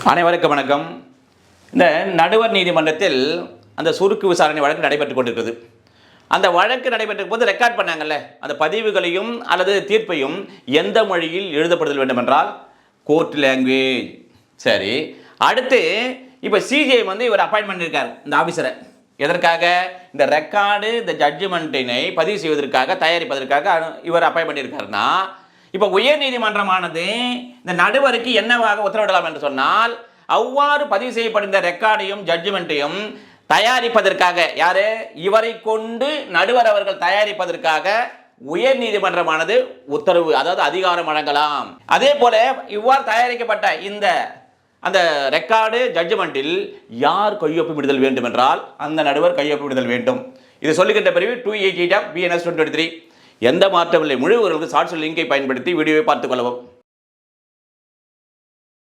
அனைவருக்கும் வணக்கம். இந்த நடுவர் நீதிமன்றத்தில் அந்த சுருக்கு விசாரணை வழக்கு நடைபெற்றுக் கொண்டிருக்கிறது. அந்த வழக்கு நடைபெற்ற போது ரெக்கார்ட் பண்ணாங்கல்ல, அந்த பதிவுகளையும் அல்லது தீர்ப்பையும் எந்த மொழியில் எழுதப்படுதல் வேண்டும் என்றால் கோர்ட் லாங்குவேஜ். சரி, அடுத்து இப்போ சிஜே இவர் அப்பாயின்ட் பண்ணியிருக்கார் இந்த ஆஃபீஸரை. எதற்காக? இந்த ரெக்கார்டு இந்த ஜட்ஜ்மெண்ட்டினை பதிவு செய்வதற்காக தயாரிப்பதற்காக இவர் அப்பாயின்ட் பண்ணியிருக்காருன்னா, இப்போ உயர் நீதிமன்றமானது இந்த நடுவருக்கு என்னவாக உத்தரவிடலாம் என்று சொன்னால், அவ்வாறு பதிவு செய்யப்பட்ட ரெக்கார்டையும் ஜட்ஜ்மெண்ட்டையும் தயாரிப்பதற்காக யாரு இவரை கொண்டு நடுவர் அவர்கள் தயாரிப்பதற்காக உயர் நீதிமன்றமானது உத்தரவு, அதாவது அதிகாரம் வழங்கலாம். அதே போல இவ்வாறு தயாரிக்கப்பட்ட இந்த அந்த ரெக்கார்டு ஜட்ஜ்மெண்ட்டில் யார் கையொப்பமிடுதல் வேண்டும் என்றால் அந்த நடுவர் கையொப்பமிடுதல் வேண்டும். இது சொல்லுகின்ற பிரிவு 288 BNS 2023. எந்த மாற்றமில்லை. முழு ஷார்ட்ஸ் லிங்கை பயன்படுத்தி வீடியோவை பார்த்துக் கொள்ளவும்.